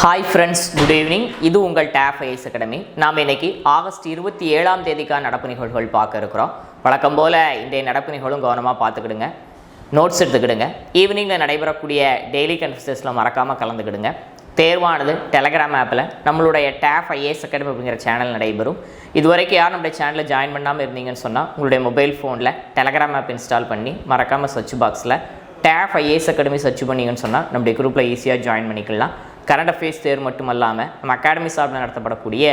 Hi friends, good evening. இது உங்கள் tape IS academy. நாம் இன்னைக்கு ஆகஸ்ட் 27ஆம் தேதிக்கான நடப்பு நிகழ்வுகள் பார்க்க இருக்கிறோம். வழக்கம் போல் இன்றைய நடப்பு நிகழ்வும் கவனமாக பார்த்துக்கிடுங்க, நோட்ஸ் எடுத்துக்கிடுங்க. ஈவினிங்கில் நடைபெறக்கூடிய டெய்லி கன்ஃபரன்ஸில் மறக்காமல் கலந்துக்கிடுங்க. தேர்வானது டெலகிராம் ஆப்பில் நம்மளுடைய டேப் ஐஏஎஸ் அகாடமி அப்படிங்கிற சேனல் நடைபெறும். இது வரைக்கும் யார் நம்மளுடைய சேனலில் ஜாயின் பண்ணாமல் இருந்தீங்கன்னு சொன்னால் உங்களுடைய மொபைல் ஃபோனில் டெலகிராம் ஆப் இன்ஸ்டால் பண்ணி மறக்காமல் சர்ச் பாக்ஸில் டேப் ஐஏஎஸ் அகாடமி சர்ச் பண்ணிங்கன்னு சொன்னால் நம்முடைய குரூப்பில் ஈஸியாக ஜாயின் பண்ணிக்கலாம். கரண்ட் அஃபேர்ஸ் தேர்வு மட்டும் இல்லாமல் நம்ம அகாடமி சார்பில் நடத்தப்படக்கூடிய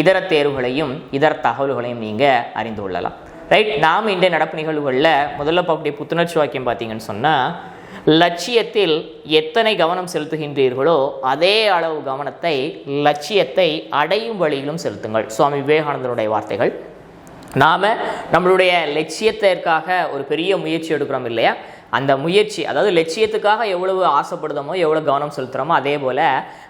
இதர தேர்வுகளையும் இதர தகவல்களையும் நீங்கள் அறிந்து கொள்ளலாம். ரைட், நாம் இன்றைய நடப்பு நிகழ்வுகளில் முதல்ல பார்க்கக்கூடிய புத்துணர்ச்சி வாக்கியம் பார்த்தீங்கன்னு சொன்னால், லட்சியத்தில் எத்தனை கவனம் செலுத்துகின்றீர்களோ அதே அளவு கவனத்தை லட்சியத்தை அடையும் வழியிலும் செலுத்துங்கள். சுவாமி விவேகானந்தருடைய வார்த்தைகள். நாம் நம்மளுடைய லட்சியத்திற்காக ஒரு பெரிய முயற்சி எடுக்கிறோம் இல்லையா, அந்த முயற்சி, அதாவது லட்சியத்துக்காக எவ்வளவு ஆசைப்படுதோமோ எவ்வளோ கவனம் செலுத்துகிறோமோ அதே போல்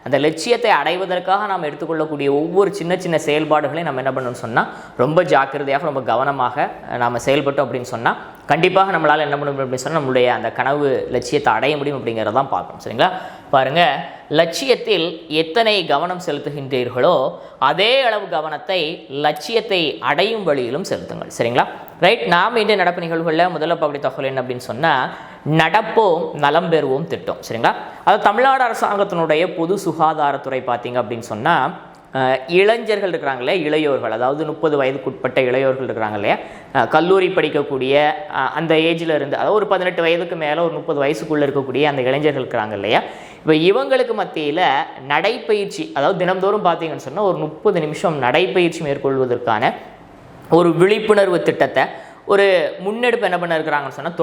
அந்த லட்சியத்தை அடைவதற்காக நாம் எடுத்துக்கொள்ளக்கூடிய ஒவ்வொரு சின்ன சின்ன செயல்பாடுகளையும் நம்ம என்ன பண்ணணும்னு சொன்னால் ரொம்ப ஜாக்கிரதையாக ரொம்ப கவனமாக நாம் செயல்பட்டோம் அப்படின்னு சொன்னால் கண்டிப்பாக நம்மளால் என்ன பண்ண முடியும் அப்படின்னு சொன்னால் நம்மளுடைய அந்த கனவு லட்சியத்தை அடைய முடியும் அப்படிங்கிறதான் பார்க்கணும். சரிங்களா, பாருங்கள், லட்சியத்தில் எத்தனை கவனம் செலுத்துகின்றீர்களோ அதே அளவு கவனத்தை லட்சியத்தை அடையும் வழியிலும் செலுத்துங்கள். சரிங்களா, ரைட். நாம் இன்றைய நடப்பு நிகழ்வுகளில் முதல்ல பார்க்கக்கூடிய தகவல் என்ன அப்படின்னு சொன்னால், நடப்போம் நலம் பெறுவோம் திட்டம். சரிங்களா, அது தமிழ்நாடு அரசாங்கத்தினுடைய பொது சுகாதாரத்துறை பார்த்தீங்க அப்படின்னு சொன்னால், இளைஞர்கள் இருக்கிறாங்க இல்லையா, இளையோர்கள், அதாவது 30 வயதுக்குட்பட்ட இளையோர்கள் இருக்கிறாங்க இல்லையா, கல்லூரி படிக்கக்கூடிய அந்த ஏஜில் இருந்து, அதாவது ஒரு 18 வயதுக்கு மேலே ஒரு 30 வயசுக்குள்ளே இருக்கக்கூடிய அந்த இளைஞர்கள் இருக்கிறாங்க இல்லையா, இப்போ இவங்களுக்கு மத்தியில் நடைப்பயிற்சி, அதாவது தினம்தோறும் பார்த்தீங்கன்னு சொன்னால் ஒரு 30 நிமிஷம் நடைப்பயிற்சி மேற்கொள்வதற்கான ஒரு விழிப்புணர்வு திட்டத்தை ஒரு முன்னெடுப்பு என்ன பண்ண இருக்கிறாங்கன்னு சொன்னால்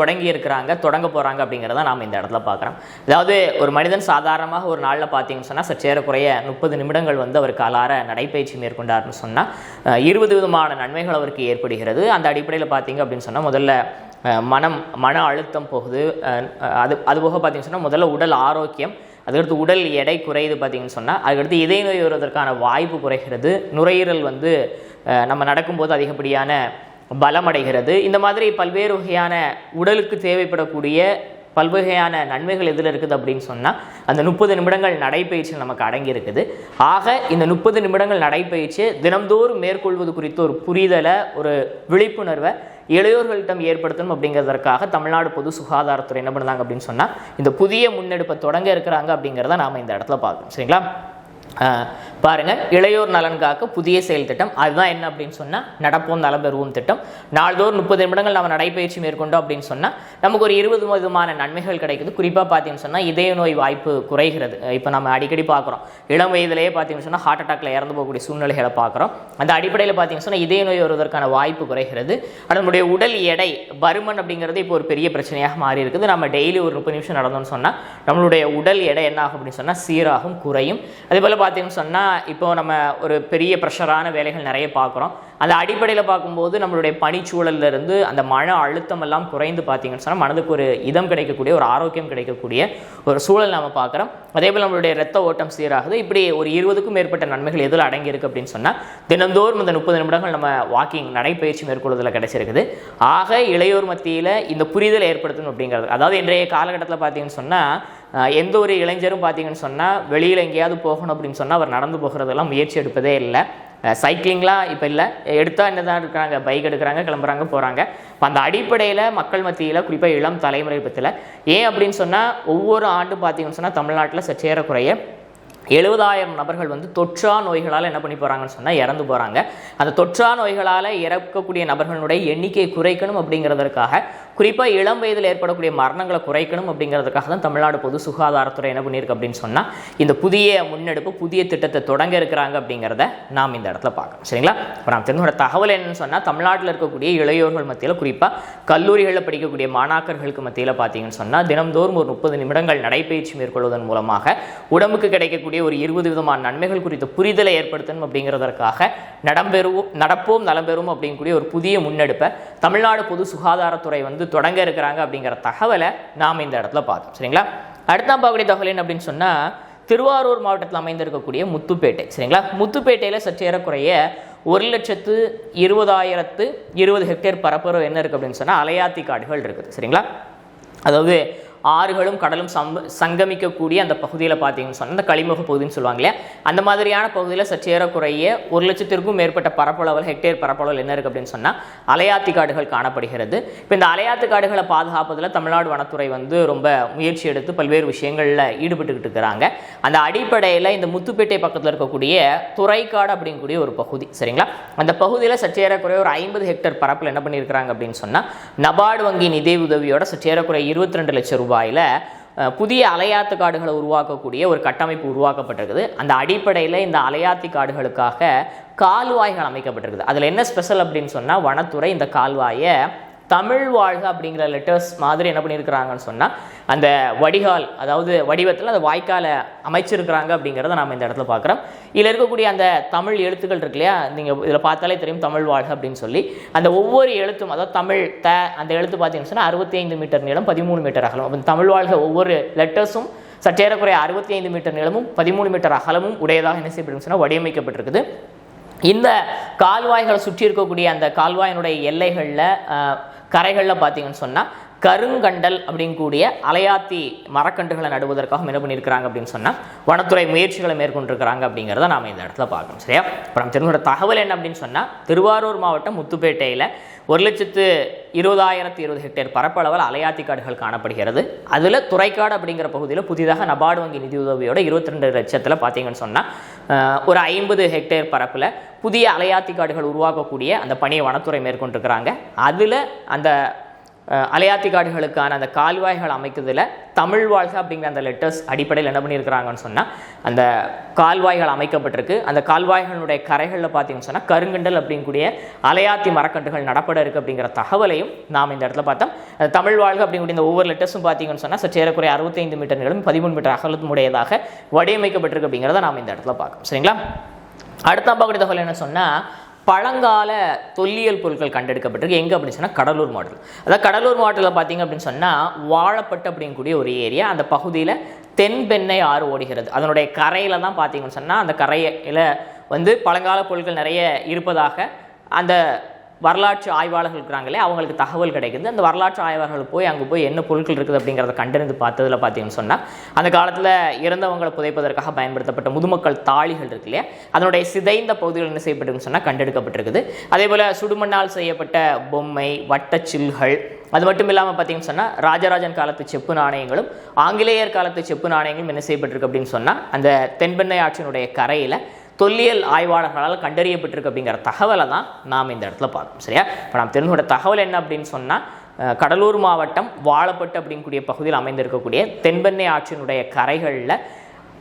தொடங்க போகிறாங்க அப்படிங்கிறத நாம் இந்த இடத்துல பார்க்குறோம். அதாவது ஒரு மனிதன் சாதாரணமாக ஒரு நாளில் பார்த்தீங்கன்னு சொன்னால் சற்றேறக்குறைய 30 நிமிடங்கள் அவர் காலார நடைப்பயிற்சி மேற்கொண்டார்னு சொன்னால் 20 விதமான நன்மைகள் அவருக்கு ஏற்படுகிறது. அந்த அடிப்படையில் பார்த்தீங்க அப்படின்னு சொன்னால் முதல்ல மன அழுத்தம் போகுது. அதுபோக பார்த்தீங்கன்னு சொன்னால் முதல்ல உடல் ஆரோக்கியம், அதுக்கடுத்து உடல் எடை குறையுது பார்த்தீங்கன்னு சொன்னால், அதுக்கடுத்து இதய நோய் வருவதற்கான வாய்ப்பு குறைகிறது. நுரையீரல் நம்ம நடக்கும்போது அதிகப்படியான பலமடைகிறது. இந்த மாதிரி பல்வேறு வகையான உடலுக்கு தேவைப்படக்கூடிய பல்வகையான நன்மைகள் எதில் இருக்குது அப்படின்னு சொன்னால் அந்த 30 நிமிடங்கள் நடைப்பயிற்சி நமக்கு அடங்கி இருக்குது. ஆக இந்த 30 நிமிடங்கள் நடைப்பயிற்சி தினம்தோறும் மேற்கொள்வது குறித்து ஒரு புரிதலை, ஒரு விழிப்புணர்வை இளையோர்களிடம் ஏற்படுத்தணும் அப்படிங்கிறதற்காக தமிழ்நாடு பொது சுகாதாரத்துறை என்ன பண்ணுறாங்க அப்படின்னு சொன்னால் இந்த புதிய முன்னெடுப்பை தொடங்க இருக்கிறாங்க அப்படிங்கிறத நாம் இந்த இடத்துல பார்க்கணும். சரிங்களா, பாருங்கள், இளையோர் நலன் காக்க புதிய செயல் திட்டம். அதுதான் என்ன அப்படின்னு சொன்னால் நடப்போம் நலம் பெறுவோம் திட்டம். நாள்தோறும் 30 நிமிடங்கள் நம்ம நடைப்பயிற்சி மேற்கொண்டோம் அப்படின்னு சொன்னால் நமக்கு ஒரு 20 விதமான நன்மைகள் கிடைக்குது. குறிப்பாக பார்த்தீங்கன்னு சொன்னால் இதய நோய் வாய்ப்பு குறைகிறது. இப்போ நம்ம அடிக்கடி பார்க்குறோம், இளம் வயதிலேயே பார்த்தீங்கன்னு சொன்னால் ஹார்ட் அட்டாக்ல இறந்து போகக்கூடிய சூழ்நிலைகளை பார்க்குறோம். அந்த அடிப்படையில் பார்த்தீங்கன்னு சொன்னால் இதய நோய் வருவதற்கான வாய்ப்பு குறைகிறது. நம்முடைய உடல் எடை, பருமன் அப்படிங்கிறது இப்போ ஒரு பெரிய பிரச்சனையாக மாறி இருக்குது. நம்ம டெய்லி ஒரு 30 நிமிஷம் நடந்தோம்னு சொன்னால் நம்மளுடைய உடல் எடை என்ன ஆகும் அப்படின்னு சொன்னால் சீராகும், குறையும். அதே போல் பார்த்தீங்கன்னு சொன்னால் இப்போ நம்ம ஒரு பெரிய ப்ரெஷரான வேலைகள் நிறைய பார்க்குறோம். அந்த அடிப்படையில் பார்க்கும்போது நம்மளுடைய பணிச்சூழல்ல இருந்து அந்த மன அழுத்தம் எல்லாம் குறைந்து பார்த்தீங்கன்னு சொன்னால் மனதுக்கு ஒரு இதம் கிடைக்கக்கூடிய, ஒரு ஆரோக்கியம் கிடைக்கக்கூடிய ஒரு சூழல் நாம் பார்க்குறோம். அதே போல் நம்மளுடைய ரத்த ஓட்டம் சீராகுது. இப்படி ஒரு 20க்கும் மேற்பட்ட நன்மைகள் எதில் அடங்கியிருக்கு அப்படின்னு சொன்னால் தினந்தோறும் இந்த 30 நிமிடங்கள் நம்ம வாக்கிங் நடைப்பயிற்சி மேற்கொள்வதில் கிடைச்சிருக்குது. ஆக இளையோர் மத்தியில் இந்த புரிதல் ஏற்படுத்தணும் அப்படிங்கிறது. அதாவது இன்றைய காலகட்டத்தில் பார்த்தீங்கன்னு சொன்னால் எந்த ஒரு இளைஞரும் பார்த்தீங்கன்னு சொன்னால் வெளியில் எங்கேயாவது போகணும் அப்படின்னு சொன்னால் அவர் நடந்து போகிறதெல்லாம் முயற்சி எடுப்பதே இல்லை. சைக்கிளிங்லாம் இப்போ இல்லை, எடுத்தால் என்ன தான் இருக்கிறாங்க, பைக் எடுக்கிறாங்க, கிளம்புறாங்க, போகிறாங்க. இப்போ அந்த அடிப்படையில் மக்கள் மத்தியில் குறிப்பாக இளம் தலைமுறை பற்றியில் ஏன் அப்படின்னு சொன்னால் ஒவ்வொரு ஆண்டும் பார்த்தீங்கன்னு சொன்னால் தமிழ்நாட்டில் சற்றேறக்குறைய 70,000 நபர்கள் தொற்றா நோய்களால் என்ன பண்ணி போகிறாங்கன்னு சொன்னால் இறந்து போகிறாங்க. அந்த தொற்றா நோய்களால் இறக்கக்கூடிய நபர்களுடைய எண்ணிக்கையை குறைக்கணும் அப்படிங்கிறதுக்காக, குறிப்பாக இளம் வயதில் ஏற்படக்கூடிய மரணங்களை குறைக்கணும் அப்படிங்கிறதுக்காக தான் தமிழ்நாடு பொது சுகாதாரத்துறை என்ன பண்ணியிருக்கு அப்படின்னு சொன்னால் இந்த புதிய முன்னெடுப்பு, புதிய திட்டத்தை தொடங்க இருக்கிறாங்க அப்படிங்கிறத நாம் இந்த இடத்துல பார்க்கணும். சரிங்களா, இப்போ நாம் தெரிஞ்ச தகவல் என்னன்னு சொன்னால் தமிழ்நாட்டில் இருக்கக்கூடிய இளையோர்கள் மத்தியில், குறிப்பாக கல்லூரிகளில் படிக்கக்கூடிய மாணாக்கர்களுக்கு மத்தியில் பார்த்தீங்கன்னு சொன்னால் தினம்தோறும் ஒரு 30 நிமிடங்கள் நடைப்பயிற்சி மேற்கொள்வதன் மூலமாக உடம்புக்கு கிடைக்கக்கூடிய ஒரு 20 விதமான நன்மைகள் குறித்த புரிதலை ஏற்படுத்தணும் அப்படிங்கிறதற்காக நடப்போம் நலம் பெறுவோம் அப்படிங்கக்கூடிய ஒரு புதிய முன்னெடுப்பை தமிழ்நாடு பொது சுகாதாரத்துறை தொடங்க இருக்கிறாங்க அப்படிங்கிற தகவலை நாம் இந்த இடத்துல பார்த்தோம். சரிங்களா, அடுத்த பார்க்கக்கூடிய தகவல் என்ன அப்படின்னு சொன்னால் திருவாரூர் மாவட்டத்தில் அமைந்திருக்கக்கூடிய முத்துப்பேட்டை. சரிங்களா, முத்துப்பேட்டையில் சற்றேறக்குறைய 1,20,020 ஹெக்டேர் பரப்பளவு என்ன இருக்குது அப்படின்னு சொன்னால் அலையாத்தி காடுகள் இருக்குது. சரிங்களா, அதாவது ஆறுகளும் கடலும் சங்கமிக்கக்கூடிய அந்த பகுதியில் பார்த்தீங்கன்னு சொன்னால் அந்த களிமுக பகுதின்னு சொல்லுவாங்க இல்லையா, அந்த மாதிரியான பகுதியில் சற்றேறக்குறைய 1,00,000க்கும் மேற்பட்ட பரப்பளவில் ஹெக்டேர் பரப்பளவில் என்ன இருக்குது அப்படின்னு சொன்னால் அலையாத்தி காடுகள் காணப்படுகிறது. இப்போ இந்த அலையாத்து காடுகளை பாதுகாப்பதில் தமிழ்நாடு வனத்துறை வந்து ரொம்ப முயற்சி எடுத்து பல்வேறு விஷயங்களில் ஈடுபட்டுக்கிட்டு இருக்கிறாங்க. அந்த அடிப்படையில் இந்த முத்துப்பேட்டை பக்கத்தில் இருக்கக்கூடிய துறைக்காடு அப்படிங்கக்கூடிய ஒரு பகுதி சரிங்களா, அந்த பகுதியில் சற்றேறக்குறைய ஒரு 50 ஹெக்டேர் பரப்பில் என்ன பண்ணியிருக்கிறாங்க அப்படின்னு சொன்னால் நபார்டு வங்கி நிதி உதவியோட சற்றேறக்குறைய 22 லட்சம் ரூபாயில் புதிய அலையாத்து காடுகளை உருவாக்கக்கூடிய ஒரு கட்டமைப்பு உருவாக்கப்பட்டிருக்குது. அந்த அடிப்படையில் இந்த அலையாத்தி காடுகளுக்காக கால்வாய்கள் அமைக்கப்பட்டிருக்குது. அதில் என்ன ஸ்பெஷல் அப்படின்னு சொன்னால் வனத்துறை இந்த கால்வாயை தமிழ் வாழ்க அப்படிங்கிற லெட்டர்ஸ் மாதிரி என்ன பண்ணியிருக்கிறாங்கன்னு சொன்னால் அந்த வடிகால் அதாவது வடிவத்தில் அந்த வாய்க்காலை அமைச்சிருக்கிறாங்க அப்படிங்கிறத நாம் இந்த இடத்துல பார்க்குறோம். இதில் இருக்கக்கூடிய அந்த தமிழ் எழுத்துக்கள் இருக்கு இல்லையா, நீங்கள் இதில் பார்த்தாலே தெரியும் தமிழ் வாழ்க அப்படின்னு சொல்லி அந்த ஒவ்வொரு எழுத்தும் அதாவது தமிழ் அந்த எழுத்து பார்த்தீங்கன்னு சொன்னால் 65 மீட்டர் நீளம் 13 மீட்டர் அகலம். அப்போ தமிழ் வாழ்க ஒவ்வொரு லெட்டர்ஸும் சற்றேறக்குறைய 65 மீட்டர் நீளமும் 13 மீட்டர் அகலமும் உடையதாக என்ன செய்யப்படும் சொன்னால் வடிவமைக்கப்பட்டிருக்குது. இந்த கால்வாய்களை சுற்றி இருக்கக்கூடிய அந்த கால்வாயினுடைய எல்லைகளில் கரைகளில் பார்த்தீங்கன்னு சொன்னால் கருங்கண்டல் அப்படிங்கக்கூடிய அலையாத்தி மரக்கன்றுகளை நடுவதற்காக என்ன பண்ணியிருக்கிறாங்க அப்படின்னு சொன்னால் வனத்துறை முயற்சிகளை மேற்கொண்டிருக்கிறாங்க அப்படிங்கிறத நாம் இந்த இடத்துல பார்க்கணும் சரியா. அப்புறம் தெரிஞ்ச தகவல் என்ன அப்படின்னு சொன்னால் திருவாரூர் மாவட்டம் முத்துப்பேட்டையில் 1,20,020 ஹெக்டேர் பரப்பளவில் அலையாத்தி காடுகள் காணப்படுகிறது. அதில் துறைக்காடு அப்படிங்கிற பகுதியில் புதிதாக நபார்டு வங்கி நிதி உதவியோட 22 லட்சத்தில் பார்த்தீங்கன்னு சொன்னால் ஒரு 50 ஹெக்டேர் பரப்பில் புதிய அலையாத்தி காடுகள் உருவாக்கக்கூடிய அந்த பணியை வனத்துறை மேற்கொண்டிருக்கிறாங்க. அதில் அந்த அலையாத்தி காடுகளுக்கான அந்த கால்வாய்கள் அமைக்கிறதுல தமிழ் வாழ்க அப்படிங்கிற அந்த லெட்டர்ஸ் அடிப்படையில் என்ன பண்ணியிருக்கிறாங்கன்னு சொன்னால் அந்த கால்வாய்கள் அமைக்கப்பட்டிருக்கு. அந்த கால்வாய்களுடைய கரைகளில் பார்த்தீங்கன்னு சொன்னால் கருங்கண்டல் அப்படிங்கக்கூடிய அலையாத்தி மரக்கன்றுகள் நடப்பட இருக்குது அப்படிங்கிற தகவலையும் நாம் இந்த இடத்துல பார்த்தோம். தமிழ் வாழ்க அப்படிங்கக்கூடிய இந்த ஒவ்வொரு லெட்டர்ஸும் பார்த்தீங்கன்னு சொன்னால் சற்றேறக்குறைய 65 மீட்டர் நீளம் 13 மீட்டர் அகலத்தும் உடையதாக வடிவமைக்கப்பட்டிருக்கு அப்படிங்கிறத நாம் இந்த இடத்துல பார்க்கணும் சரிங்களா. அடுத்த பார்க்கக்கூடிய தகவல் என்ன சொன்னால் பழங்கால தொல்லியல் பொருட்கள் கண்டெடுக்கப்பட்டிருக்கு. எங்கே அப்படின்னு சொன்னால் கடலூர் மாவட்டத்தில். அதாவது கடலூர் மாவட்டத்தில் பார்த்தீங்க அப்படின்னு சொன்னால் வாழப்பட்டு அப்படிங்கக்கூடிய ஒரு ஏரியா, அந்த பகுதியில் தென்பெண்ணை ஆறு ஓடுகிறது. அதனுடைய கரையில் தான் பார்த்தீங்கன்னு சொன்னால் அந்த கரையில் வந்து பழங்கால பொருட்கள் நிறைய இருப்பதாக அந்த வரலாற்று ஆய்வாளர்கள் இருக்கிறாங்களே அவங்களுக்கு தகவல் கிடைக்குது. அந்த வரலாற்று ஆய்வாளர்கள் போய் அங்கே போய் என்ன பொருட்கள் இருக்குது அப்படிங்கிறத கண்டறிந்து பார்த்ததில் பார்த்தீங்கன்னு சொன்னால் அந்த காலத்தில் இறந்தவங்களை புதைப்பதற்காக பயன்படுத்தப்பட்ட முதுமக்கள் தாழிகள் இருக்கு இல்லையா, அதனுடைய சிதைந்த பகுதிகள் என்ன செய்யப்பட்டுன்னு சொன்னால் கண்டெடுக்கப்பட்டிருக்குது. அதே போல் சுடுமண்ணால் செய்யப்பட்ட பொம்மை வட்டச்சில்கள், அது மட்டும் இல்லாமல் பார்த்தீங்கன்னு சொன்னால் ராஜராஜன் காலத்து செப்பு நாணயங்களும் ஆங்கிலேயர் காலத்து செப்பு நாணயங்களும் என்ன செய்யப்பட்டிருக்கு அப்படின்னு சொன்னால் அந்த தென்பெண்ணை ஆற்றினுடைய கரையில் தொல்லியல் ஆய்வாளர்களால் கண்டறியப்பட்டிருக்கு அப்படிங்கிற தகவலை தான் நாம் இந்த இடத்துல பார்க்கணும் சரியா. இப்போ நாம் தெரிஞ்சுக்கிற தகவல் என்ன அப்படின்னு சொன்னால் கடலூர் மாவட்டம் வாழப்பட்டு அப்படிங்கக்கூடிய பகுதியில் அமைந்திருக்கக்கூடிய தென்பெண்ணை ஆற்றினுடைய கரைகளில்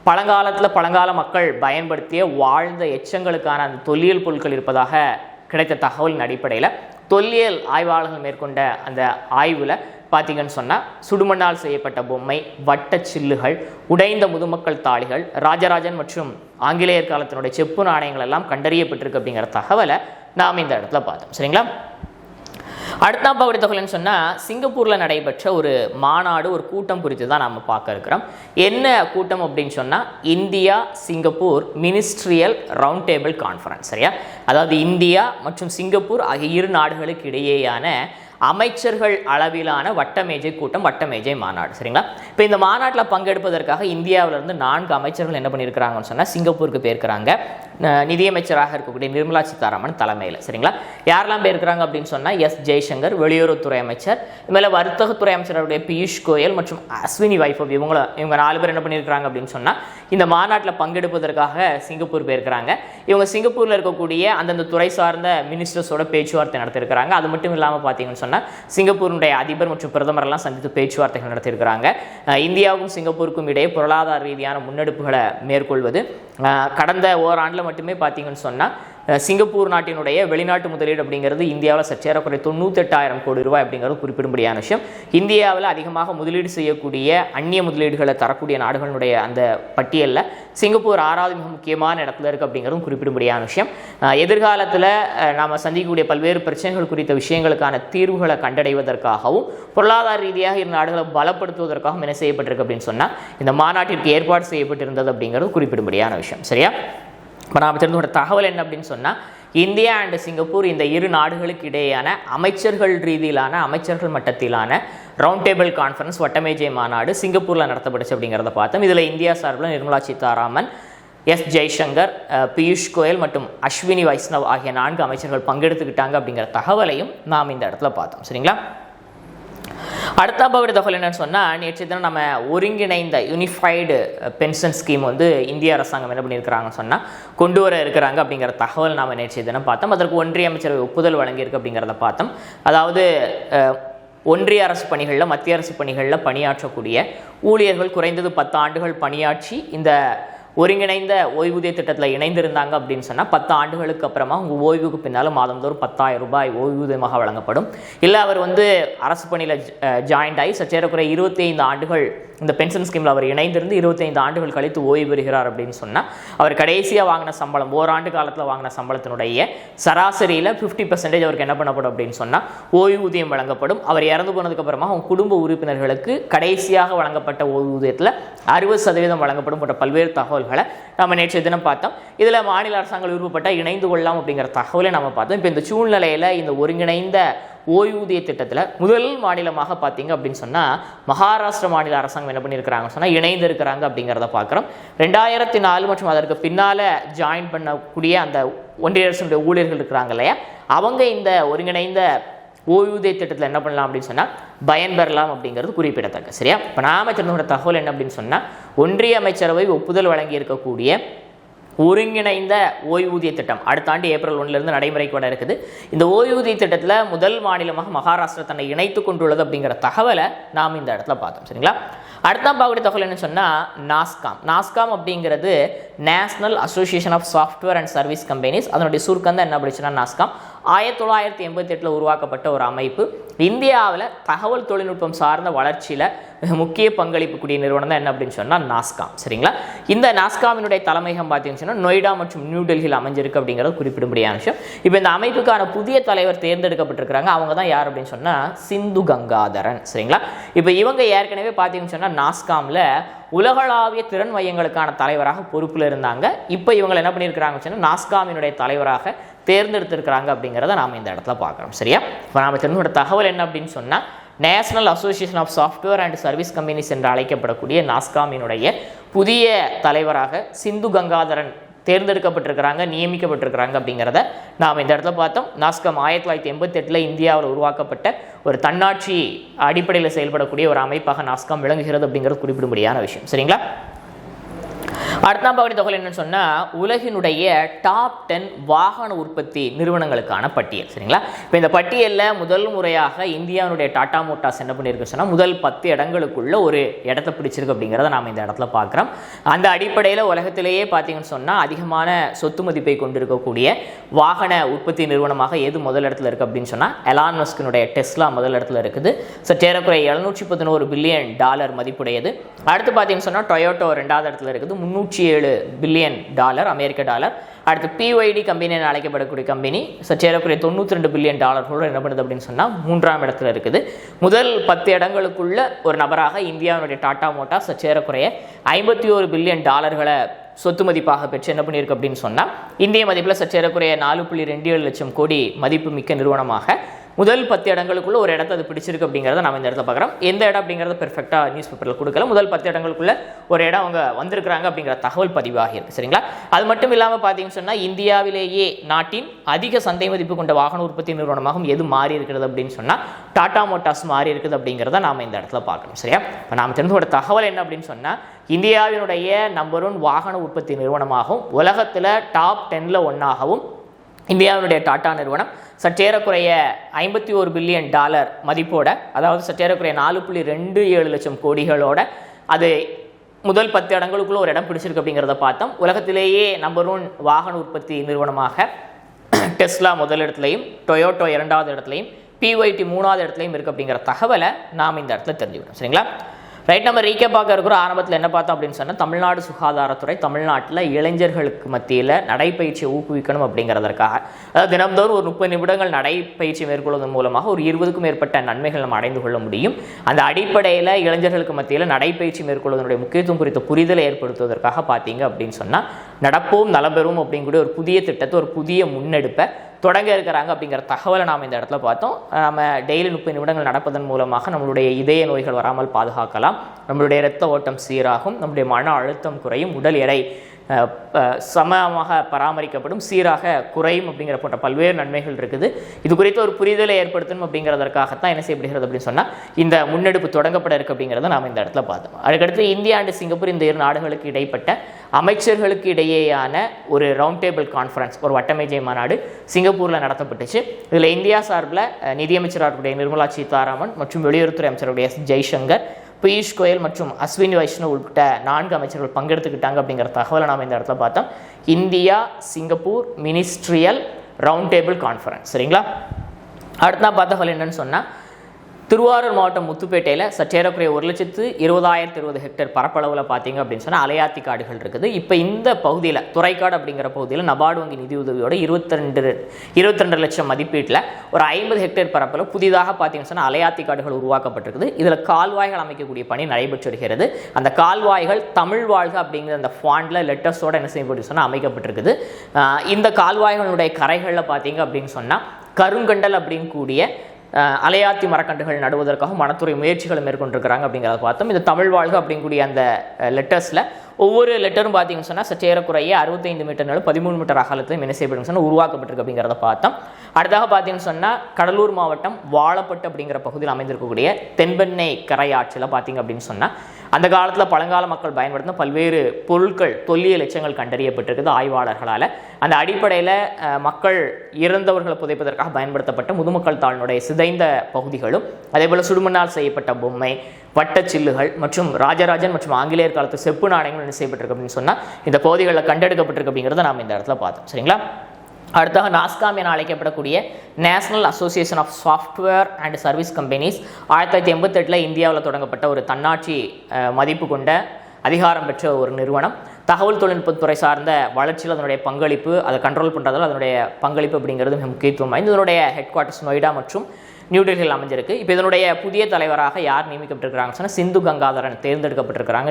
பழங்கால மக்கள் பயன்படுத்திய வாழ்ந்த எச்சங்களுக்கான அந்த தொல்லியல் பொருட்கள் இருப்பதாக கிடைத்த தகவலின் அடிப்படையில் தொல்லியல் ஆய்வாளர்கள் மேற்கொண்ட அந்த ஆய்வில் பார்த்தீங்கன்னு சொன்னால் சுடுமண்ணால் செய்யப்பட்ட பொம்மை வட்டச்சில்லுகள் உடைந்த முதுமக்கள் தாழிகள் ராஜராஜன் மற்றும் ஆங்கிலேயர் காலத்தினுடைய செப்பு நாணயங்கள் எல்லாம் கண்டறியப்பட்டிருக்கு அப்படிங்கிற தகவலை நாம் இந்த இடத்துல பார்த்தோம் சரிங்களா. அடுத்த பகுதி தகவல்னு சொன்னால் சிங்கப்பூரில் நடைபெற்ற ஒரு மாநாடு ஒரு கூட்டம் குறித்து தான் நாம் பார்க்க இருக்கிறோம். என்ன கூட்டம் அப்படின்னு சொன்னால் India Singapore ministerial round table conference சரியா. அதாவது இந்தியா மற்றும் சிங்கப்பூர் ஆகிய இரு நாடுகளுக்கு இடையேயான அமைச்சர்கள் அளவிலான வட்டமேஜை கூட்டம் வட்டமேஜை மாநாடு சரிங்களா. இப்போ இந்த மாநாட்டில் பங்கெடுப்பதற்காக இந்தியாவிலிருந்து 4 அமைச்சர்கள் என்ன பண்ணியிருக்கிறாங்கன்னு சொன்னால் சிங்கப்பூருக்கு போயிருக்கிறாங்க. நிதியமைச்சராக இருக்கக்கூடிய நிர்மலா சீதாராமன் தலைமையில் சரிங்களா. யாரெல்லாம் போயிருக்கிறாங்க அப்படின்னு சொன்னால் எஸ் ஜெய்சங்கர் வெளியுறவுத்துறை அமைச்சர், இதுமாதிரி வர்த்தகத்துறை அமைச்சருடைய பியூஷ் கோயல் மற்றும் அஸ்வினி வைபவ் இவங்க 4 பேர் என்ன பண்ணியிருக்கிறாங்க அப்படின்னு சொன்னால் இந்த மாநாட்டில் பங்கெடுப்பதற்காக சிங்கப்பூர் போயிருக்கிறாங்க. இவங்க சிங்கப்பூரில் இருக்கக்கூடிய அந்தந்த துறை சார்ந்த மினிஸ்டர்ஸோட பேச்சுவார்த்தை நடத்தியிருக்கிறாங்க. அது மட்டும் இல்லாமல் பார்த்தீங்கன்னு சொன்னால் சிங்கப்பூருடைய அதிபர் மற்றும் பிரதமர் எல்லாம் சந்தித்து பேச்சுவார்த்தைகள் நடத்தியிருக்கிறாங்க. இந்தியாவுக்கும் சிங்கப்பூருக்கும் இடையே பொருளாதார ரீதியான முன்னெடுப்புகளை மேற்கொள்வது கடந்த ஓராண்டில் மட்டுமே பார்த்தீங்கன்னு சொன்னால் சிங்கப்பூர் நாட்டினுடைய வெளிநாட்டு முதலீடு அப்படிங்கிறது இந்தியாவில் சற்றேறக்குறை 98,000 கோடி ரூபாய் அப்படிங்கிறது குறிப்பிடும்படியான விஷயம். இந்தியாவில் அதிகமாக முதலீடு செய்யக்கூடிய அந்நிய முதலீடுகளை தரக்கூடிய நாடுகளுடைய அந்த பட்டியலில் சிங்கப்பூர் 6வது மிக முக்கியமான இடத்துல இருக்குது அப்படிங்கிறதும் குறிப்பிடும்படியான விஷயம். எதிர்காலத்தில் நாம் சந்திக்கக்கூடிய பல்வேறு பிரச்சனைகள் குறித்த விஷயங்களுக்கான தீர்வுகளை கண்டடைவதற்காகவும் பொருளாதார ரீதியாக இரு நாடுகளை பலப்படுத்துவதற்காகவும் என்ன செய்யப்பட்டிருக்கு அப்படின்னு சொன்னால் இந்த மாநாட்டிற்கு ஏற்பாடு செய்யப்பட்டிருந்தது அப்படிங்கிறது குறிப்பிடும்படியான விஷயம் சரியா. இப்போ நாம் தெரிந்து தகவல் என்ன அப்படின்னு சொன்னால் இந்தியா அண்ட் சிங்கப்பூர் இந்த இரு நாடுகளுக்கு இடையேயான அமைச்சர்கள் ரீதியிலான அமைச்சர்கள் மட்டத்திலான ரவுண்ட் டேபிள் கான்ஃபரன்ஸ் வட்டமேஜை மாநாடு சிங்கப்பூரில் நடத்தப்பட்டுச்சு அப்படிங்கிறத பார்த்தோம். இதில் இந்தியா சார்பில் நிர்மலா சீதாராமன், எஸ் ஜெய்சங்கர், பியூஷ் கோயல் மற்றும் அஸ்வினி வைஷ்ணவ் ஆகிய 4 அமைச்சர்கள் பங்கெடுத்துக்கிட்டாங்க அப்படிங்கிற தகவலையும் நாம் இந்த இடத்துல பார்த்தோம். சரிங்களா? அடுத்த பகுதி தகவல் என்னன்னு சொன்னால், நேற்று தினம் நம்ம ஒருங்கிணைந்த யூனிஃபைடு பென்ஷன் ஸ்கீம் வந்து இந்திய அரசாங்கம் என்ன பண்ணியிருக்கிறாங்கன்னு சொன்னால் கொண்டு வர இருக்கிறாங்க அப்படிங்கிற தகவல் நாம் நேற்று தினம் பார்த்தோம். அதற்கு ஒன்றிய அமைச்சரவை ஒப்புதல் வழங்கியிருக்கு அப்படிங்கிறத பார்த்தோம். அதாவது ஒன்றிய அரசு பணிகளில், மத்திய அரசு பணிகளில் பணியாற்றக்கூடிய ஊழியர்கள் குறைந்தது 10 ஆண்டுகள் பணியாற்றி இந்த ஒருங்கிணைந்த ஓய்வூதிய திட்டத்தில் இணைந்திருந்தாங்க அப்படின்னு சொன்னால் 10 ஆண்டுகளுக்கு அப்புறமா உங்கள் ஓய்வுக்கு பின்னால் மாதந்தோறும் 10,000 ரூபாய் ஓய்வூதியமாக வழங்கப்படும். இல்லை அவர் வந்து அரசு பணியில் ஜாயின்ட் ஆகி சற்றேறக்குறை 25 ஆண்டுகள் இந்த பென்ஷன் ஸ்கீமில் அவர் இணைந்திருந்து 25 ஆண்டுகள் கழித்து ஓய்வு பெறுகிறார் அப்படின்னு சொன்னால் அவர் கடைசியாக வாங்கின சம்பளம், ஓராண்டு காலத்தில் வாங்கின சம்பளத்தினுடைய சராசரியில் 50% அவருக்கு என்ன பண்ணப்படும் அப்படின்னு சொன்னால் ஓய்வூதியம் வழங்கப்படும். அவர் இறந்து போனதுக்கப்புறமா அவங்க குடும்ப உறுப்பினர்களுக்கு கடைசியாக வழங்கப்பட்ட ஓய்வூதியத்தில் 60% வழங்கப்படும் போன்ற பல்வேறு தகவல்களை நம்ம நேற்று தினம் பார்த்தோம். இதில் மாநில அரசாங்கம் விருப்பப்பட்ட இணைந்து கொள்ளலாம் அப்படிங்கிற தகவலை நம்ம பார்த்தோம். இப்போ இந்த சூழ்நிலையில் இந்த ஒருங்கிணைந்த ஓய்வூதிய திட்டத்தில் முதல் மாநிலமாக பார்த்தீங்க அப்படின்னு சொன்னால் மகாராஷ்டிர மாநில அரசாங்கம் என்ன பண்ணியிருக்கிறாங்கன்னு சொன்னால் இணைந்து இருக்கிறாங்க அப்படிங்கிறத பார்க்குறோம். 2004 மற்றும் அதற்கு பின்னால் ஜாயின் பண்ணக்கூடிய அந்த ஒன்றிய அரசுடைய ஊழியர்கள் இருக்கிறாங்க இல்லையா, அவங்க இந்த ஒருங்கிணைந்த ஓய்வூதிய திட்டத்தில் என்ன பண்ணலாம் அப்படின்னு சொன்னால் பயன்பெறலாம் அப்படிங்கிறது குறிப்பிடத்தக்க. சரியா? இப்போ நாம தெரிஞ்ச தகவல் என்ன அப்படின்னு சொன்னால், ஒன்றிய அமைச்சரவை ஒப்புதல் வழங்கி இருக்கக்கூடிய ஒருங்கிணைந்த ஓய்வூதிய திட்டம் அடுத்த ஆண்டு ஏப்ரல் 1 நடைமுறைக்கு வர இருக்குது. இந்த ஓய்வூதிய திட்டத்தில் முதல் மாநிலமாக மகாராஷ்டிரா தன்னை இணைத்து கொண்டுள்ளது அப்படிங்கிற தகவலை நாம் இந்த இடத்துல பார்த்தோம். சரிங்களா? அடுத்த பார்க்கக்கூடிய தகவல் என்ன சொன்னால் நாஸ்காம் அப்படிங்கிறது National Association of Software and Service Companies. அதனுடைய சுருக்கம் தான் என்ன அப்படின்னா நாஸ்காம். 1988 உருவாக்கப்பட்ட ஒரு அமைப்பு. இந்தியாவில் தகவல் தொழில்நுட்பம் சார்ந்த வளர்ச்சியில் முக்கிய பங்களிப்பு கூடிய நிறுவனம் தான் என்ன அப்படின்னு சொன்னால் நாஸ்காம். சரிங்களா? இந்த நாஸ்காமினுடைய தலைமையகம் பார்த்தீங்கன்னு சொன்னால் நொய்டா மற்றும் நியூ டெல்லியில் அமைஞ்சிருக்கு அப்படிங்கிறது குறிப்பிடும்படியான விஷயம். இப்போ இந்த அமைப்புக்கான புதிய தலைவர் தேர்ந்தெடுக்கப்பட்டிருக்கிறாங்க. அவங்க தான் யார் அப்படின்னு சொன்னால் சிந்து கங்காதரன். சரிங்களா? இப்போ இவங்க ஏற்கனவே பார்த்தீங்கன்னு சொன்னால் நாஸ்காமில் உலகளாவிய திறன் மையங்களுக்கான தலைவராக பொறுப்பில் இருந்தாங்க. இப்போ இவங்க என்ன பண்ணியிருக்கிறாங்கன்னு சொன்னால் நாஸ்காமினுடைய தலைவராக தேர்ந்தெடுத்திருக்கிறாங்க அப்படிங்கிறத நாம் இந்த இடத்துல பார்க்குறோம். சரியா? இப்போ நாம் தெரிஞ்ச தகவல் என்ன அப்படின்னு சொன்னால், National Association of Software and Service Companies என்று அழைக்கப்படக்கூடிய நாஸ்காமினுடைய புதிய தலைவராக சிந்து கங்காதரன் தேர்ந்தெடுக்கப்பட்டிருக்கிறாங்க, நியமிக்கப்பட்டிருக்கிறாங்க அப்படிங்கிறத நாம் இந்த இடத்துல பார்த்தோம். நாஸ்காம் 1988 இந்தியாவில் உருவாக்கப்பட்ட ஒரு தன்னாட்சி அடிப்படையில் செயல்படக்கூடிய ஒரு அமைப்பாக நாஸ்காம் விளங்குகிறது அப்படிங்கிறது குறிப்பிடும்படியான விஷயம். சரிங்களா? அடுத்தாம் பகுதி தகவல் என்னன்னு சொன்னால், உலகினுடைய டாப் 10 வாகன உற்பத்தி நிறுவனங்களுக்கான பட்டியல். சரிங்களா? இப்போ இந்த பட்டியலில் முதல் முறையாக இந்தியாவுடைய டாடா மோட்டார்ஸ் என்ன பண்ணியிருக்கு சொன்னால் முதல் 10 இடங்களுக்குள்ள ஒரு இடத்தை பிடிச்சிருக்கு அப்படிங்கிறத நாம் இந்த இடத்துல பார்க்குறோம். அந்த அடிப்படையில் உலகத்திலேயே பார்த்தீங்கன்னு சொன்னால் அதிகமான சொத்து மதிப்பை கொண்டிருக்கக்கூடிய வாகன உற்பத்தி நிறுவனமாக எது முதல் இடத்துல இருக்குது அப்படின்னு சொன்னால் எலான் மஸ்கினுடைய டெஸ்லா முதல் இடத்துல இருக்குது. ஏறக்குறைய $711 பில்லியன் மதிப்புடையது. அடுத்து பார்த்தீங்கன்னு சொன்னால் டொயோட்டோ 2வது இடத்துல இருக்குது, $307 பில்லியன் அமெரிக்க டாலர். அடுத்து PYD கம்பெனி என அழைக்கப்படக்கூடிய கம்பெனி ஏறக்குறைய $92 பில்லியன் என்ன பண்ணுது அப்படின்னு சொன்னால் 3ஆம் இடத்துல இருக்குது. முதல் 10 இடங்களுக்குள்ள ஒரு நபராக இந்தியாவுடைய டாடா மோட்டார்ஸ் ஏறக்குறைய $51 பில்லியன் சொத்து மதிப்பாக பெற்று என்ன பண்ணியிருக்கு அப்படின்னு சொன்னால் இந்திய மதிப்பில் ஏறக்குறைய 4.27 லட்சம் கோடி மதிப்பு மிக்க நிறுவனமாக முதல் 10 இடங்களுக்குள்ள ஒரு இடத்தை அது பிடிச்சிருக்கு அப்படிங்கிறத நம்ம இந்த இடத்துல பார்க்குறோம். எந்த இடம் அப்படிங்கிறத பெர்ஃபெக்டாக நியூஸ் பேப்பரில் கொடுக்கல. முதல் 10 இடங்களுக்குள்ள ஒரு இடம் அவங்க வந்திருக்கிறாங்க அப்படிங்கிற தகவல் பதிவாகி இருக்கு. சரிங்களா? அது மட்டும் இல்லாமல் பார்த்தீங்கன்னு சொன்னால் இந்தியாவிலேயே நாட்டின் அதிக சந்தை மதிப்பு கொண்ட வாகன உற்பத்தி நிறுவனமாகவும் எது மாறி இருக்கிறது அப்படின்னு சொன்னால் டாடா மோட்டார்ஸ் மாறி இருக்குது அப்படிங்கிறத நாம் இந்த இடத்துல பார்க்கணும். சரியா? இப்போ நாம் தெரிஞ்ச தகவல் என்ன அப்படின்னு சொன்னால், இந்தியாவினுடைய நம்பர் 1 வாகன உற்பத்தி நிறுவனமாகவும் உலகத்தில் டாப் 10ல் ஒன்றாகவும் இந்தியாவுடைய டாடா நிறுவனம் ஏறக்குறைய $51 பில்லியன் மதிப்போட, அதாவது ஏறக்குறைய 4.27 லட்சம் கோடிகளோட அது முதல் 10 இடங்களுக்குள்ள ஒரு இடம் பிடிச்சிருக்கு அப்படிங்கிறத பார்த்தோம். உலகத்திலேயே நம்பர் 1 வாகன உற்பத்தி நிறுவனமாக டெஸ்லா முதல் இடத்துலையும், டொயோட்டோ 2வது இடத்துலையும், PYD 3வது இடத்துலையும் இருக்குது அப்படிங்கிற தகவலை நாம் இந்த இடத்துல தெரிஞ்சுக்கணும். சரிங்களா? ரைட், நம்ம ரீகேப் பார்க்க இருக்கிறோம். ஆரம்பத்தில் என்ன பார்த்தோம் அப்படின்னு சொன்னால், தமிழ்நாடு சுகாதாரத்துறை தமிழ்நாட்டில் இளைஞர்களுக்கு மத்தியில் நடைப்பயிற்சியை ஊக்குவிக்கணும் அப்படிங்கிறதற்காக, அதாவது தினம்தோறும் ஒரு 30 நிமிடங்கள் நடைப்பயிற்சி மேற்கொள்வதன் மூலமாக ஒரு 20க்கும் மேற்பட்ட நன்மைகள் நம்ம அடைந்து கொள்ள முடியும். அந்த அடிப்படையில் இளைஞர்களுக்கு மத்தியில் நடைப்பயிற்சி மேற்கொள்வதனுடைய முக்கியத்துவம் குறித்த புரிதலை ஏற்படுத்துவதற்காக பார்த்தீங்க அப்படின்னு சொன்னால் நடப்போம் நலம்பெறும் அப்படிங்கூடிய ஒரு புதிய திட்டத்தை, ஒரு புதிய முன்னெடுப்பை தொடங்க இருக்கிறாங்க அப்படிங்கிற தகவலை நாம் இந்த இடத்துல பார்த்தோம். நம்ம டெய்லி 30 நிமிடங்கள் நடப்பதன் மூலமாக நம்மளுடைய இதய நோய்கள் வராமல் பாதுகாக்கலாம், நம்மளுடைய இரத்த ஓட்டம் சீராகும், நம்முடைய மன அழுத்தம் குறையும், உடல் எடை சமமாக பராமரிக்கப்படும், சீராக குறையும் அப்படிங்கிற போன்ற பல்வேறு நன்மைகள் இருக்குது. இது குறித்து ஒரு புரிதலை ஏற்படுத்தணும் அப்படிங்கிறதற்காகத்தான் என்ன செய்யப்படுகிறது அப்படின்னு சொன்னால் இந்த முன்னெடுப்பு தொடங்கப்பட இருக்கு அப்படிங்கிறத நாம் இந்த இடத்துல பார்த்தோம். அதுக்கடுத்து இந்தியா அண்ட் சிங்கப்பூர் இந்த 2 நாடுகளுக்கு இடைப்பட்ட அமைச்சர்களுக்கு இடையேயான ஒரு ரவுண்ட் டேபிள் கான்ஃபரன்ஸ், ஒரு வட்டமேஜை மாநாடு சிங்கப்பூரில் நடத்தப்பட்டுச்சு. இதில் இந்தியா சார்பில் நிதியமைச்சருடைய நிர்மலா சீதாராமன் மற்றும் வெளியுறவுத்துறை அமைச்சருடைய ஜெய்சங்கர், பியூஷ் கோயல் மற்றும் அஸ்வினி வைஷ்ணவ் உட்பட்ட 4 அமைச்சர்கள் பங்கெடுத்துக்கிட்டாங்க அப்படிங்கிற தகவலை நாம் இந்த இடத்துல பார்த்தோம். India Singapore ministerial round table conference. சரிங்களா? அடுத்த பார்த்த தகவல் என்னன்னு சொன்னால், திருவாரூர் மாவட்டம் முத்துப்பேட்டையில் சற்றேறக்குறைய 1,20,020 ஹெக்டேர் பரப்பளவில் பார்த்தீங்க அப்படின்னு சொன்னால் அலையாத்தி காடுகள் இருக்குது. இப்போ இந்த பகுதியில் துறைக்காடு அப்படிங்கிற பகுதியில் நபார்டு வங்கி நிதியுதவியோட 22 லட்சம் மதிப்பீட்டில் ஒரு 50 ஹெக்டேர் பரப்பில் புதிதாக பார்த்தீங்கன்னு சொன்னால் அலையாத்தி காடுகள் உருவாக்கப்பட்டிருக்குது. இதில் கால்வாய்கள் அமைக்கக்கூடிய பணி நடைபெற்று வருகிறது. அந்த கால்வாய்கள் தமிழ் வாழ்க அப்படிங்கிற அந்த ஃபாண்டில் லெட்டர்ஸோடு என்ன செய்யப்பட்டு சொன்னால் அமைக்கப்பட்டிருக்குது. இந்த கால்வாய்களுடைய கரைகளில் பார்த்தீங்க அப்படின்னு சொன்னால் கருங்கண்டல் அப்படின்னு கூடிய அலையாத்தி மரக்கன்றுகள் நடுவதற்காக வனத்துறை முயற்சிகளை மேற்கொண்டிருக்கிறாங்க அப்படிங்கிறத பார்த்தோம். இந்த தமிழ் வாழ்க அப்படிங்கூடிய அந்த லெட்டர்ஸில் ஒவ்வொரு லெட்டரும் பார்த்தீங்கன்னு சொன்னால் சற்றேறக்குறைய 65 மீட்டர் நீளம் 13 மீட்டர் அகலத்தையும் என்ன செய்யப்படும் சொன்னால் உருவாக்கப்பட்டிருக்கு அப்படிங்கிறத பார்த்தோம். அடுத்தாக பார்த்தீங்கன்னு சொன்னால் கடலூர் மாவட்டம் வாழப்பட்டு அப்படிங்கிற பகுதியில் அமைந்திருக்கக்கூடிய தென்பெண்ணை கரையாற்றில் பார்த்தீங்க அப்படின்னு சொன்னால் அந்த காலத்தில் பழங்கால மக்கள் பயன்படுத்தின பல்வேறு பொருட்கள், தொல்லியல் எச்சங்கள் கண்டறியப்பட்டிருக்குது ஆய்வாளர்களால். அந்த அடிப்படையில் மக்கள் இறந்தவர்களை புதைப்பதற்காக பயன்படுத்தப்பட்ட முதுமக்கள் தாளினுடைய சிதைந்த பகுதிகளும், அதேபோல் சுடுமண்ணால் செய்யப்பட்ட பொம்மை, வட்டச்சில்லுகள் மற்றும் ராஜராஜன் மற்றும் ஆங்கிலேயர் காலத்து செப்பு நாணயங்கள் என்ன செய்யப்பட்டிருக்கு அப்படின்னு சொன்னால் இந்த பகுதிகளில் கண்டெடுக்கப்பட்டிருக்கு அப்படிங்கிறத நாம் இந்த இடத்துல பார்த்தோம். சரிங்களா? அடுத்தாக நாஸ்காம் என அழைக்கப்படக்கூடிய National Association of Software and Service Companies 1988 இந்தியாவில் தொடங்கப்பட்ட ஒரு தன்னாட்சி மதிப்பு கொண்ட அதிகாரம் பெற்ற ஒரு நிறுவனம். தகவல் தொழில்நுட்பத்துறை சார்ந்த வளர்ச்சியில் அதனுடைய பங்களிப்பு, அதை கண்ட்ரோல் பண்ணுறதால அதனுடைய பங்களிப்பு அப்படிங்கிறது மிக முக்கியத்துவம் வாய்ந்தது. இதனுடைய ஹெட் குவார்ட்டர்ஸ் நொய்டா மற்றும் நியூடெல்லியில் அமைஞ்சிருக்கு. இப்போ இதனுடைய புதிய தலைவராக யார் நியமிக்கப்பட்டிருக்கிறாங்க சொன்னால் சிந்து கங்காதரன்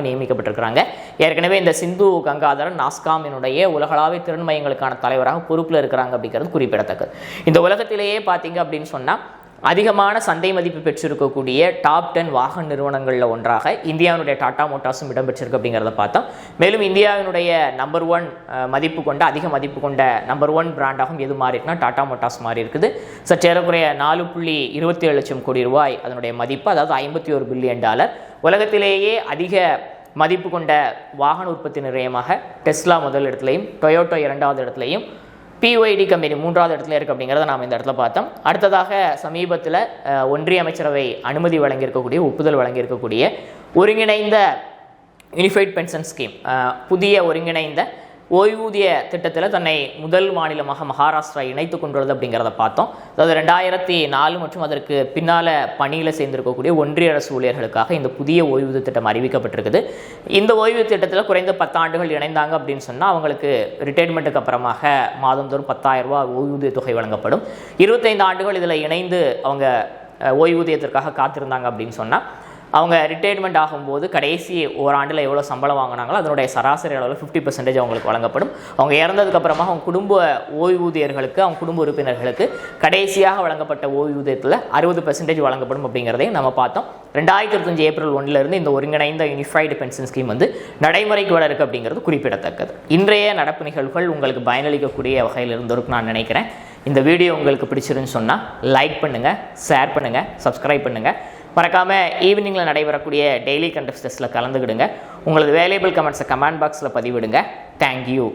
நியமிக்கப்பட்டிருக்கிறாங்க. ஏற்கனவே இந்த சிந்து கங்காதரன் நாஸ்காமினுடைய உலகளாவிய திறன் மையங்களுக்கான தலைவராக பொறுப்பில் இருக்கிறாங்க அப்படிங்கிறது குறிப்பிடத்தக்கது. இந்த உலகத்திலேயே பார்த்தீங்க அப்படின்னு சொன்னால் அதிகமான சந்தை மதிப்பு பெற்றிருக்கக்கூடிய டாப் 10 வாகன நிறுவனங்களில் ஒன்றாக இந்தியாவினுடைய டாடா மோட்டார்ஸும் இடம்பெற்றிருக்கு அப்படிங்கிறத பார்த்தோம். மேலும் இந்தியாவினுடைய நம்பர் 1 மதிப்பு கொண்ட, அதிக மதிப்பு கொண்ட நம்பர் 1 பிராண்டாகவும் எது மாறி இருக்குன்னா டாடா மோட்டார்ஸ் மாறி இருக்குது. சற்றேறக்குறைய 4.27 லட்சம் கோடி ரூபாய் அதனுடைய மதிப்பு, அதாவது $51 பில்லியன். உலகத்திலேயே அதிக மதிப்பு கொண்ட வாகன உற்பத்தி நிலையமாக டெஸ்லா முதல் இடத்துலையும், டொயோட்டோ 2வது இடத்துலையும், பிஒய்டி கம்பெனி 3வது இடத்துல இருக்குது அப்படிங்கிறத நாம் இந்த இடத்துல பார்த்தோம். அடுத்ததாக சமீபத்தில் ஒன்றிய அமைச்சரவை அனுமதி வழங்கியிருக்கக்கூடிய, ஒப்புதல் வழங்கியிருக்கக்கூடிய ஒருங்கிணைந்த யூனிஃபைட் பென்ஷன் ஸ்கீம், புதிய ஒருங்கிணைந்த ஓய்வூதிய திட்டத்தில் தன்னை முதல் மாநிலமாக மகாராஷ்டிரா இணைத்து கொண்டுள்ளது அப்படிங்கிறத பார்த்தோம். அதாவது 2004 மற்றும் அதற்கு பின்னால் பணியில் சேர்ந்திருக்கக்கூடிய ஒன்றிய அரசு ஊழியர்களுக்காக இந்த புதிய ஓய்வூதிய திட்டம் அறிவிக்கப்பட்டிருக்குது. இந்த ஓய்வூதிய திட்டத்தில் குறைந்த 10 ஆண்டுகள் இணைந்தாங்க அப்படின்னு சொன்னால் அவங்களுக்கு ரிட்டையர்மெண்ட்டுக்கு அப்புறமாக மாதந்தோறும் 10,000 ரூபாய் ஓய்வூதிய தொகை வழங்கப்படும். 25 ஆண்டுகள் இதில் இணைந்து அவங்க ஓய்வூதியத்திற்காக காத்திருந்தாங்க அப்படின்னு சொன்னால் அவங்க ரிட்டையர்மெண்ட் ஆகும்போது கடைசி ஓராண்டில் எவ்வளோ சம்பளம் வாங்கினாங்களோ அதனுடைய சராசரி அளவில் 50% அவங்களுக்கு வழங்கப்படும். அவங்க இறந்ததுக்கப்புறமா அவங்க குடும்ப ஓய்வூதியர்களுக்கு, அவங்க குடும்ப உறுப்பினர்களுக்கு கடைசியாக வழங்கப்பட்ட ஓய்வூதியத்தில் 60% வழங்கப்படும் அப்படிங்கிறதையும் நம்ம பார்த்தோம். 2025 ஏப்ரல் 1 இந்த ஒருங்கிணைந்த யூனிஃபைடு பென்ஷன் ஸ்கீம் நடைமுறைக்கு வர இருக்குது அப்படிங்கிறது குறிப்பிடத்தக்கது. இன்றைய நடப்பு நிகழ்வுகள் உங்களுக்கு பயனளிக்கக்கூடிய வகையில் இருந்திருக்கு நான் நினைக்கிறேன். இந்த வீடியோ உங்களுக்கு பிடிச்சிருன்னு சொன்னால் லைக் பண்ணுங்கள், ஷேர் பண்ணுங்கள், சப்ஸ்கிரைப் பண்ணுங்கள். மறக்காமல் ஈவினிங்கில் நடைபெறக்கூடிய டெய்லி கண்டெஸ்ட் டெஸ்ட்டில் கலந்துக்கிடுங்க. உங்களது வேல்யூபிள் கமெண்ட்ஸை கமெண்ட் பாக்ஸில் பதிவிடுங்க. தேங்க்யூ.